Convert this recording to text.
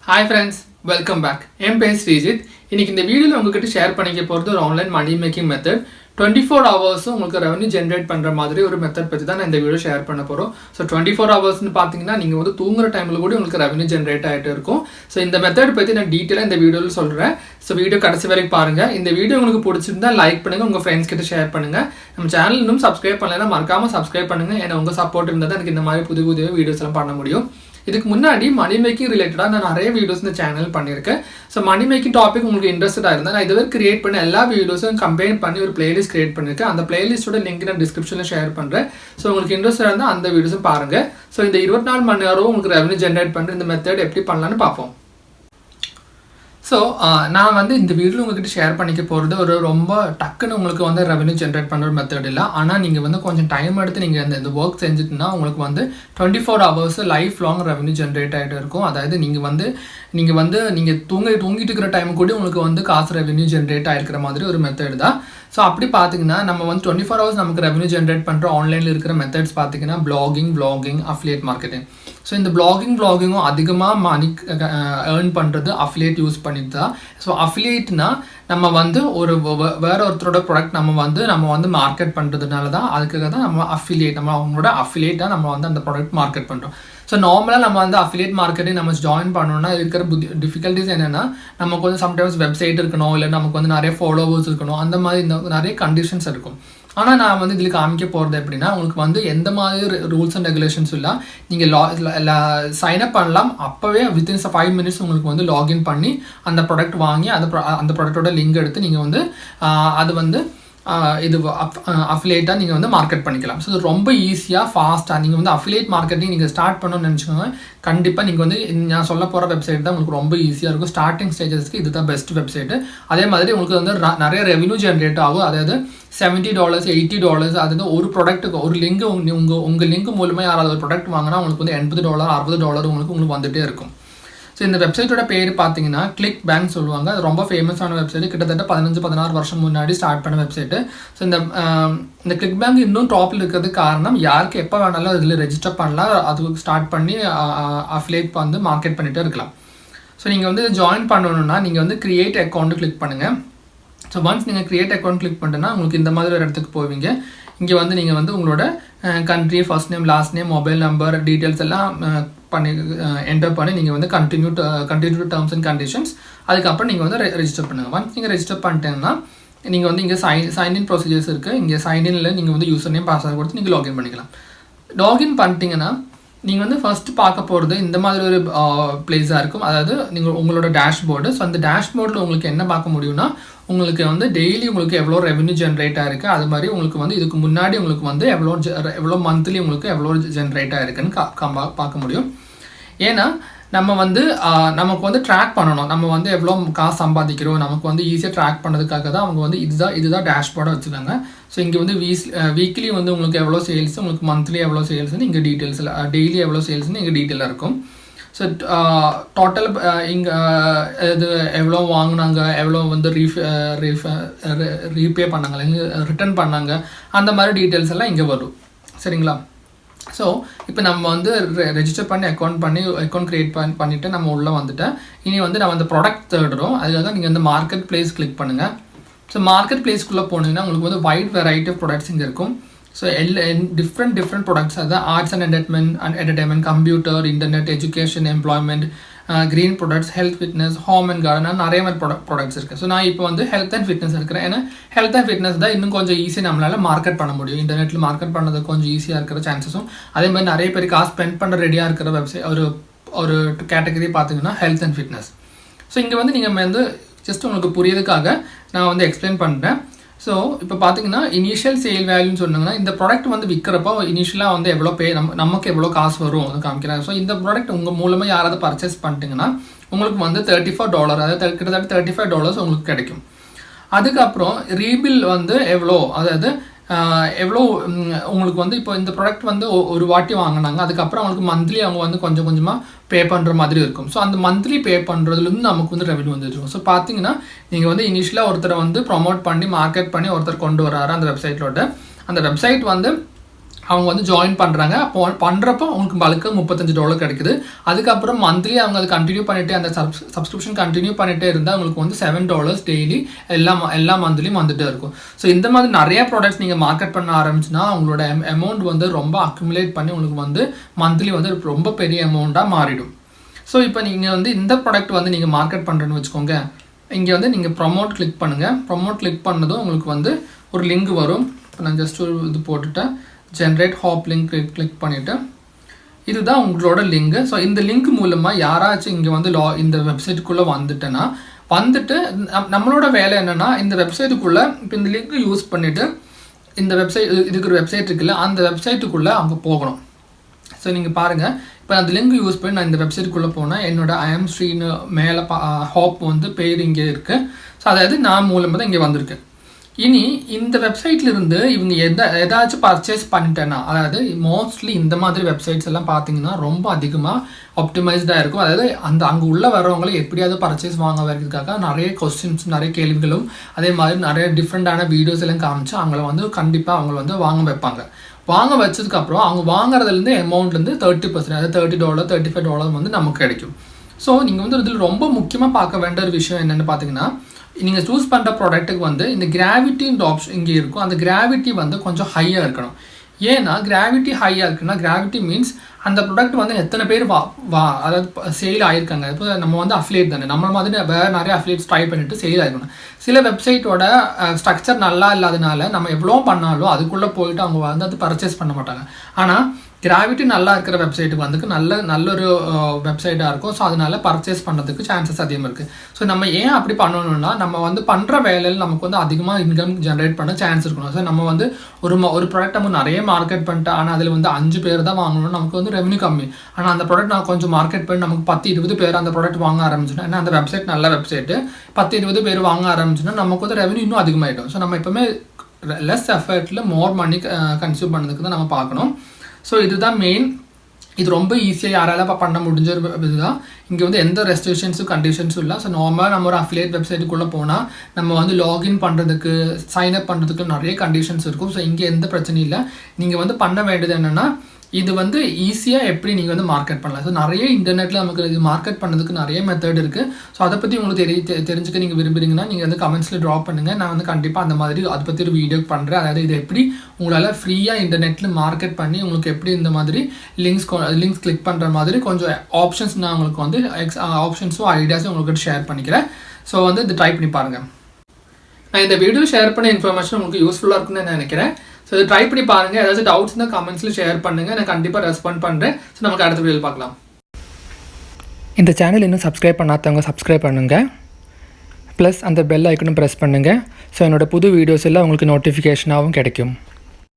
Hi friends, welcome back. என் பேர் ஸ்ரீஜித். இன்னைக்கு இந்த வீடியோவில் உங்ககிட்ட ஷேர் பண்ணிக்க போகிறது ஒரு online money making method. 24 hours உங்களுக்கு ரெவன்யூ ஜென்ரேட் பண்ணுற மாதிரி ஒரு மெத்தட் பற்றி தான் நான் இந்த வீடியோ ஷேர் பண்ண போகிறோம். ஸோ 24 ஹவர்ஸ்னு பார்த்தீங்கன்னா நீங்கள் வந்து தூங்குற டைமில் கூட உங்களுக்கு ரெவன்யூ ஜென்ரேட் ஆகிட்டு இருக்கும். ஸோ இந்த மெத்தட் பற்றி நான் டீட்டெயிலாக இந்த வீடியோவில் சொல்கிறேன். ஸோ வீடியோ கடைசி வரைக்கும் பாருங்கள். இந்த வீடியோ உங்களுக்கு பிடிச்சிருந்தா லைக் பண்ணுங்கள், உங்கள் ஃப்ரெண்ட்ஸ் கிட்ட ஷேர் பண்ணுங்கள். நம்ம சேனல் இன்னும் சப்ஸ்கிரைப் பண்ணலைன்னா மறக்காமல் சப்ஸ்கிரைப் பண்ணுங்கள். ஏன்னா உங்கள் சப்போர்ட் இருந்தால் தான் எனக்கு இந்த மாதிரி புது புதிய வீடியோஸ் எல்லாம் பண்ண முடியும். இதுக்கு முன்னாடி மணி மேக்கிங் ரிலேட்டடாக நான் நிறைய வீடியோஸ் இந்த சேனல் பண்ணியிருக்கேன். ஸோ மணி மேக்கிங் டாபிக் உங்களுக்கு இன்ட்ரெஸ்டாக இருந்தால் நான் இதுவரை கிரியேட் பண்ண எல்லா வீடியோஸும் கம்பைன் பண்ணி ஒரு பிளேலிஸ்ட் கிரியேட் பண்ணியிருக்கேன். அந்த பிளேலிஸ்ட்டோட லிங்க் நான் டிஸ்கிரிப்ஷனில் ஷேர் பண்ணுறேன். ஸோ உங்களுக்கு இன்ட்ரெஸ்டாக இருந்தால் அந்த வீடியோஸும் பாருங்கள். ஸோ இந்த 24 மணி நேரம் உங்களுக்கு ரெவன்யூ ஜென்ரேட் பண்ணுற இந்த மெத்தட் எப்படி பண்ணலான்னு பார்ப்போம். ஸோ நான் வந்து இந்த வீடியோவில் உங்ககிட்ட ஷேர் பண்ணிக்க போகிறது ஒரு ரொம்ப டக்குன்னு உங்களுக்கு வந்து ரெவன்யூ ஜென்ரேட் பண்ணுற ஒரு மெத்தட் இல்லை. ஆனால் நீங்கள் வந்து கொஞ்சம் டைம் எடுத்து நீங்கள் இந்த ஒர்க் செஞ்சுட்டுனா உங்களுக்கு வந்து 24 hours life long revenue generate ஆகிட்டு இருக்கும். அதாவது நீங்கள் தூங்கிட்டு இருக்கிற டைம் கூட உங்களுக்கு வந்து காசு ரெவன்யூ ஜென்ரேட் ஆகிருக்கிற மாதிரி ஒரு மெத்தட் தான். ஸோ அப்படி பார்த்தீங்கன்னா நம்ம வந்து 24 hours நமக்கு ரெவன்யூ ஜென்ரேட் பண்ணுற ஆன்லைனில் இருக்கிற மெத்தட்ஸ் பார்த்தீங்கன்னா வ்ளாகிங், அஃபிலியேட் மார்க்கெட்டிங். ஸோ இந்த வ்ளாகிங்கும் அதிகமாக மணி ஏர்ன் பண்ணுறது அஃபிலியேட் யூஸ் பண்ணிட்டு தான். ஸோ அஃபிலியேட்னா நம்ம வந்து வேற ஒருத்தரோட ப்ராடக்ட் நம்ம வந்து மார்க்கெட் பண்ணுறதுனால தான், அதுக்காக தான் நம்ம அவங்களோட அஃபிலியேட்டாக நம்ம வந்து அந்த ப்ராடக்ட் மார்க்கெட் பண்ணுறோம். ஸோ நார்மலாக நம்ம வந்து அஃபிலியேட் மார்க்கெட்டிங் நம்ம ஜாயின் பண்ணோம்னா இருக்கிற டிஃபிகல்ட்டிஸ் என்னென்னா நமக்கு வந்து சம்டைம்ஸ் வெப்சைட் இருக்கணும், இல்லை நமக்கு வந்து நிறைய ஃபாலோவர்ஸ் இருக்கணும், அந்த மாதிரி நிறைய கண்டிஷன்ஸ் இருக்கும். ஆனால் நான் வந்து இதில் காமிக்க போகிறது எப்படின்னா உங்களுக்கு வந்து எந்த மாதிரி ரூல்ஸ் அண்ட் ரெகுலேஷன்ஸ் இல்லை, நீங்கள் சைன்அப் பண்ணலாம். அப்போவே வித்தின் 5 minutes உங்களுக்கு வந்து லாகின் பண்ணி அந்த ப்ராடக்ட் வாங்கி அந்த ப்ராடக்டோட லிங்க் எடுத்து நீங்கள் வந்து அது வந்து இது அஃபிலியேட்டாக நீங்கள் வந்து மார்க்கெட் பண்ணிக்கலாம். ஸோ இது ரொம்ப ஈஸியாக ஃபாஸ்ட்டாக நீங்கள் வந்து அஃபிலியேட் மார்க்கெட்டிங் நீங்கள் ஸ்டார்ட் பண்ணணும்னு நினச்சிக்கோங்க. கண்டிப்பாக நீங்கள் வந்து நான் சொல்ல போகிற வெப்சைட் தான் உங்களுக்கு ரொம்ப ஈஸியாக இருக்கும். ஸ்டார்டிங் ஸ்டேஜஸ்க்கு இது தான் பெஸ்ட் வெப்சைட்டு. அதே மாதிரி உங்களுக்கு வந்து நிறைய ரெவன்யூ ஜென்ரேட் ஆகும். அதாவது $70, $80, அதாவது ஒரு ப்ராடக்ட்டுக்கு ஒரு லிங்க் உங்கள் லிங்க் மூலமாக யாராவது ஒரு ப்ராடக்ட் வாங்கினா உங்களுக்கு வந்து $80, $60 உங்களுக்கு வந்துகிட்டே இருக்கும். ஸோ இந்த வெப்சைட்டோட பேர் பார்த்தீங்கன்னா கிளிக் பேங்க் சொல்லுவாங்க. அது ரொம்ப ஃபேமஸான வெப்சைட். கிட்டத்தட்ட 15-16 வருஷம் முன்னாடி ஸ்டார்ட் பண்ண வெப்சைட்டு. ஸோ இந்த கிளிக் பேங்க் இன்னும் டாப்பில் இருக்கிறதுக்கு காரணம் யாருக்கு எப்போ வேணாலும் அதில் ரெஜிஸ்டர் பண்ணலாம், அது ஸ்டார்ட் பண்ணி அஃபிலியேட் வந்து மார்க்கெட் பண்ணிகிட்டே இருக்கலாம். ஸோ நீங்கள் வந்து ஜாயின் பண்ணணுன்னா நீங்கள் வந்து கிரியேட் அக்கௌண்ட்டு கிளிக் பண்ணுங்கள். ஸோ ஒன்ஸ் நீங்கள் கிரியேட் அக்கௌண்ட் கிளிக் பண்ணிட்டேன்னா உங்களுக்கு இந்த மாதிரி ஒரு இடத்துக்கு போவீங்க. இங்கே வந்து நீங்கள் வந்து உங்களோட country, first name, last name, mobile number, details எல்லாம் என்டர் பண்ணி நீங்கள் வந்து கண்டினியூ டேர்ம்ஸ் அண்ட் கண்டிஷன்ஸ், அதுக்கப்புறம் நீங்கள் வந்து ரெஜிஸ்டர் பண்ணுங்கள். ஒன்ஸ் நீங்கள் ரெஜிஸ்டர் பண்ணிட்டீங்கன்னா நீங்கள் வந்து இங்கே சைன்இன் ப்ரொசீஜர்ஸ் இருக்குது. இங்கே சைன்இனில் நீங்கள் வந்து யூசர் நேம், பாஸ்வேர்ட் கொடுத்து நீங்கள் லாகின் பண்ணிக்கலாம். லாகின் பண்ணிட்டீங்கன்னா நீங்கள் வந்து ஃபஸ்ட்டு பார்க்க போகிறது இந்த மாதிரி ஒரு பிளேஸாக இருக்கும். அதாவது நீங்கள் உங்களோட டேஷ்போர்டு. ஸோ அந்த டேஷ்போர்டில் உங்களுக்கு என்ன பார்க்க முடியும்னா உங்களுக்கு வந்து டெய்லி உங்களுக்கு எவ்வளோ ரெவன்யூ ஜென்ரேட் ஆகிருக்கு, அது மாதிரி உங்களுக்கு வந்து இதுக்கு முன்னாடி உங்களுக்கு வந்து எவ்வளோ மந்த்லி உங்களுக்கு எவ்வளோ ஜென்ரேட் ஆகிருக்குன்னு பார்க்க முடியும். ஏன்னா நம்ம வந்து நமக்கு வந்து ட்ராக் பண்ணணும், நம்ம வந்து எவ்வளோ காசு சம்பாதிக்கிறோம், நமக்கு வந்து ஈஸியாக ட்ராக் பண்ணதுக்காக தான் அவங்க வந்து இதுதான் டேஷ்போர்டாக வச்சுருக்காங்க. ஸோ இங்கே வந்து வீக்லி வந்து உங்களுக்கு எவ்வளோ சேல்ஸ், உங்களுக்கு மந்த்லி எவ்வளோ சேல்ஸ்னு இங்கே டீட்டெயில்ஸில், டெய்லி எவ்வளோ சேல்ஸ்னு இங்கே டீட்டெயிலாக இருக்கும். ஸோ டோட்டல் இங்கே இது எவ்வளோ வாங்கினாங்க, எவ்வளோ வந்து ரீபே பண்ணாங்க, இல்லை ரிட்டர்ன் பண்ணாங்க, அந்த மாதிரி டீட்டெயில்ஸ் எல்லாம் இங்கே வரும். சரிங்களா? ஸோ இப்போ நம்ம வந்து ரெஜிஸ்டர் பண்ணி அக்கௌண்ட் க்ரியேட் பண்ணிவிட்டு நம்ம உள்ளே வந்துட்டேன். இனி வந்து நம்ம அந்த ப்ராடக்ட் தேடுறோம். அதுக்காக நீங்கள் வந்து மார்க்கெட் பிளேஸ் கிளிக் பண்ணுங்கள். ஸோ மார்க்கெட் பிளேஸ்க்குள்ளே போனீங்கன்னா உங்களுக்கு வந்து வைட் வெரைட்டி ஆஃப் ப்ராடக்ட்ஸ் இங்கே இருக்கும். ஸோ டிஃப்ரெண்ட் ப்ராடக்ட்ஸ், அதாவது arts and entertainment, computer, internet, education, employment, green products, health, fitness, home and garden, நிறைய மாதிரி ப்ராடக்ட்ஸ் இருக்குது. ஸோ நான் இப்போ வந்து ஹெல்த் அண்ட் ஃபிட்னஸ் இருக்கிறேன். ஏன்னா ஹெல்த் அண்ட் ஃபிட்னஸ் தான் இன்னும் கொஞ்சம் ஈஸியாக நம்மளால் மார்க்கெட் பண்ண முடியும். இன்டர்நெட்டில் மார்க்கெட் பண்ணது கொஞ்சம் ஈஸியாக இருக்கிற சான்சஸும், அதே மாதிரி நிறைய பேர் காசு ஸ்பெண்ட் பண்ண ரெடியாக இருக்கிற வெப்சைட் ஒரு கேட்டகரி பார்த்தீங்கன்னா ஹெல்த் அண்ட் ஃபிட்னஸ். ஸோ இங்கே வந்து நீங்கள் வந்து ஜஸ்ட் உங்களுக்கு புரியதுக்காக நான் வந்து எக்ஸ்பிளைன் பண்ணுறேன். ஸோ இப்போ பார்த்தீங்கன்னா இனிஷியல் சேல் வேல்யூன்னு சொன்னாங்கன்னா இந்த ப்ராடக்ட் வந்து விற்கிறப்போ இனிஷியலாக வந்து எவ்வளோ நமக்கு எவ்வளோ காசு வரும் அது காமிக்கிறாங்க. ஸோ இந்த ப்ராடக்ட் உங்கள் மூலமாக யாராவது பர்ச்சேஸ் பண்ணிட்டீங்கன்னா உங்களுக்கு வந்து $34, அதாவது கிட்டத்தட்ட $35 உங்களுக்கு கிடைக்கும். அதுக்கப்புறம் ரீபில் வந்து எவ்வளோ, அதாவது எவ்வளோ உங்களுக்கு வந்து இப்போ இந்த ப்ராடக்ட் வந்து ஒரு வாட்டி வாங்கினாங்க, அதுக்கப்புறம் அவங்களுக்கு மந்த்லி அவங்க வந்து கொஞ்சம் கொஞ்சமாக பே பண்ணுற மாதிரி இருக்கும். ஸோ அந்த மந்த்லி பே பண்ணுறதுலேருந்து நமக்கு வந்து ரெவன்யூ வந்துடும். ஸோ பார்த்தீங்கன்னா நீங்கள் வந்து இனிஷியலாக ஒருத்தரை வந்து ப்ரொமோட் பண்ணி மார்க்கெட் பண்ணி ஒருத்தர் கொண்டு வராரு அந்த வெப்சைட்டோட. அந்த வெப்சைட் வந்து அவங்க வந்து ஜாயின் பண்ணுறாங்க. அப்போ பண்ணுறப்போ அவங்களுக்கு பல்க்கு $35 கிடைக்குது. அதுக்கப்புறம் மந்த்லி அவங்க அதை கண்டினியூ பண்ணிகிட்டே அந்த சப்ஸ்கிரிப்ஷன் கண்டினியூ பண்ணிகிட்டே இருந்தால் அவங்களுக்கு வந்து $7 டெய்லி எல்லா மந்த்லியும் வந்துகிட்டே இருக்கும். ஸோ இந்த மாதிரி நிறைய ப்ராடக்ட்ஸ் நீங்கள் மார்க்கெட் பண்ண ஆரம்பிச்சுன்னா அவங்களோட அமௌண்ட் வந்து ரொம்ப அக்யூமுலேட் பண்ணி உங்களுக்கு வந்து மந்த்லி வந்து ரொம்ப பெரிய அமௌண்ட்டாக மாறிடும். ஸோ இப்போ நீங்கள் வந்து இந்த ப்ராடக்ட் வந்து நீங்கள் மார்க்கெட் பண்ணுறேன்னு வச்சுக்கோங்க. இங்கே வந்து நீங்கள் ப்ரொமோட் கிளிக் பண்ணுங்கள். ப்ரொமோட் கிளிக் பண்ணதும் உங்களுக்கு வந்து ஒரு லிங்க் வரும். இப்போ நான் ஜஸ்ட் ஒரு இது போட்டுட்டேன், ஜென்ரேட் ஹாப் லிங்க் கிளிக் பண்ணிவிட்டு இதுதான் உங்களோட லிங்க். ஸோ இந்த லிங்க் மூலமாக யாராச்சும் இங்கே வந்து இந்த வெப்சைட்டுக்குள்ளே வந்துட்டு நம்மளோட வேலை என்னென்னா இந்த வெப்சைட்டுக்குள்ளே இப்போ இந்த லிங்க் யூஸ் பண்ணிவிட்டு இந்த இதுக்கு ஒரு வெப்சைட் இருக்குல்ல, அந்த வெப்சைட்டுக்குள்ளே அவங்க போகணும். ஸோ நீங்கள் பாருங்கள், இப்போ அந்த லிங்க் யூஸ் பண்ணி நான் இந்த வெப்சைட்டுக்குள்ளே போனேன். என்னோட ஐஎம் ஸ்ரீன்னு மேலே ஹாப் வந்து பேர் இங்கே இருக்குது. ஸோ அதாவது நான் மூலமாக தான் இங்கே வந்திருக்கு. இனி இந்த வெப்சைட்லேருந்து இவங்க ஏதாச்சும் பர்ச்சேஸ் பண்ணிட்டேன்னா, அதாவது மோஸ்ட்லி இந்த மாதிரி வெப்சைட்ஸ் எல்லாம் பார்த்தீங்கன்னா ரொம்ப அதிகமாக ஆப்டிமைஸ்டாக இருக்கும். அதாவது அங்கே உள்ள வரவங்களை எப்படியாவது பர்ச்சேஸ் வாங்க வைக்கிறதுக்காக நிறைய கொஸ்டின்ஸ், நிறைய கேள்விகளும், அதே மாதிரி நிறைய டிஃப்ரெண்ட்டான வீடியோஸ் எல்லாம் காமிச்சு அவங்கள வந்து கண்டிப்பாக அவங்கள வந்து வாங்க வைப்பாங்க. வாங்க வச்சதுக்கப்புறம் அவங்க வாங்குறதுலேருந்து அமௌண்ட்லேருந்து 30%, அதாவது $30 $35 வந்து நமக்கு கிடைக்கும். ஸோ நீங்கள் வந்து இதில் ரொம்ப முக்கியமாக பார்க்க வேண்டிய ஒரு விஷயம் என்னென்னு பார்த்தீங்கன்னா, நீங்கள் சூஸ் பண்ணுற ப்ராடக்ட்டுக்கு வந்து இந்த கிராவிட்டின்ற ஆப்ஷன் இங்கே இருக்கும். அந்த கிராவிட்டி வந்து கொஞ்சம் ஹையாக இருக்கணும். ஏன்னா கிராவிட்டி ஹையாக இருக்குன்னா, கிராவிட்டி மீன்ஸ் அந்த ப்ராடக்ட் வந்து எத்தனை பேர் அதாவது சேல் ஆகிருக்காங்க. இப்போ நம்ம வந்து அஃபிலியேட் தானே, நம்ம மாதிரி வேறு நிறைய அஃபிலியேட்ஸ் ட்ரை பண்ணிவிட்டு சேல் ஆகிருக்கணும். சில வெப்சைட்டோட ஸ்ட்ரக்சர் நல்லா இல்லாதனால நம்ம எவ்வளோ பண்ணாலும் அதுக்குள்ளே போயிட்டு அவங்க வந்து அது பர்ச்சேஸ் பண்ண மாட்டாங்க. ஆனால் கிராவிட்டி நல்லா இருக்கிற வெப்சைட்டுக்கு வந்து நல்ல ஒரு வெப்சைட்டாக இருக்கும். ஸோ அதனால் பர்ச்சேஸ் பண்ணுறதுக்கு சான்சஸ் அதிகமாக இருக்குது. ஸோ நம்ம ஏன் அப்படி பண்ணணும்னா, நம்ம வந்து பண்ணுற வேலையில் நமக்கு வந்து அதிகமாக இன்கம் ஜென்ரேட் பண்ண சான்ஸ் இருக்கணும். ஸோ நம்ம வந்து ஒரு ப்ராடக்ட் நம்ம நிறைய மார்க்கெட் பண்ணிட்டு ஆனால் அதில் வந்து 5 பேர் தான் வாங்கணும், நமக்கு வந்து ரெவன்யூ கம்மி. ஆனால் அந்த ப்ராடக்ட் நான் கொஞ்சம் மார்க்கெட் பண்ணி நமக்கு 10-20 பேர் அந்த ப்ராடக்ட் வாங்க ஆரம்பிச்சுன்னா, ஏன்னா அந்த வெப்சைட் நல்ல வெப்சைட்டு, 10-20 பேர் வாங்க ஆரம்பிச்சுன்னா நமக்கு வந்து ரெவன்யூ இன்னும் அதிகமாகிடும். ஸோ நம்ம எப்போவுமே லெஸ் எஃபர்ட்டில் மோர் மணி கன்சியூம் பண்ணதுக்கு தான் நம்ம பார்க்கணும். ஸோ இதுதான் மெயின். இது ரொம்ப ஈஸியாக யாரால பண்ண முடிஞ்ச ஒரு இதுதான். இங்கே வந்து எந்த ரெஸ்ட்ரிக்ஷன்ஸும் கண்டிஷன்ஸும் இல்லை. ஸோ நார்மலாக நம்ம ஒரு அஃபிலியேட் வெப்சைட்டுக்குள்ளே போனால் நம்ம வந்து லாகின் பண்ணுறதுக்கு, சைன்அப் பண்ணுறதுக்கு நிறைய கண்டிஷன்ஸ் இருக்கும். ஸோ இங்கே எந்த பிரச்சனையும் இல்லை. நீங்கள் வந்து பண்ண வேண்டியது என்னென்னா, இது வந்து ஈஸியாக எப்படி நீங்கள் வந்து மார்க்கெட் பண்ணலாம். ஸோ நிறைய இன்டர்நெட்டில் நமக்கு இது மார்க்கெட் பண்ணதுக்கு நிறைய மெத்தட் இருக்குது. ஸோ அதை பற்றி உங்களுக்கு தெரிஞ்சுக்க நீங்கள் விரும்புகிறீங்கன்னா நீங்கள் வந்து கமெண்ட்ஸில் ட்ராப் பண்ணுங்கள். நான் வந்து கண்டிப்பாக அந்த மாதிரி அதை பற்றி ஒரு வீடியோ பண்ணுறேன். அதாவது இது எப்படி உங்களால் ஃப்ரீயாக இன்டர்நெட்டில் மார்க்கெட் பண்ணி உங்களுக்கு எப்படி இந்த மாதிரி லிங்க்ஸ் கிளிக் பண்ணுற மாதிரி கொஞ்சம் ஆப்ஷன்ஸ் நான் உங்களுக்கு வந்து ஆப்ஷன்ஸும் ஐடியாஸும் உங்களுக்கு ஷேர் பண்ணிக்கிறேன். ஸோ வந்து இது ட்ரை பண்ணி பாருங்கள். நான் இந்த வீடியோ ஷேர் பண்ண இன்ஃபர்மேஷன் உங்களுக்கு யூஸ்ஃபுல்லாக இருக்குன்னு நான் நினைக்கிறேன். ஸோ இது ட்ரை பண்ணி பாருங்கள். ஏதாச்சும் டவுட்ஸ் இருந்தால் கமெண்ட்ஸில் ஷேர் பண்ணுங்கள், நான் கண்டிப்பாக ரெஸ்பாண்ட் பண்ணுறேன். ஸோ நமக்கு அடுத்த வீடியோ பார்க்கலாம். இந்த சேனல் இன்னும் சப்ஸ்கிரைப் பண்ணாதவங்க சப்ஸ்கிரைப் பண்ணுங்கள், ப்ளஸ் அந்த பெல் ஐக்கனும் ப்ரெஸ் பண்ணுங்கள். ஸோ என்னோடய புது வீடியோஸ் எல்லாம் உங்களுக்கு நோட்டிஃபிகேஷனாகவும் கிடைக்கும்.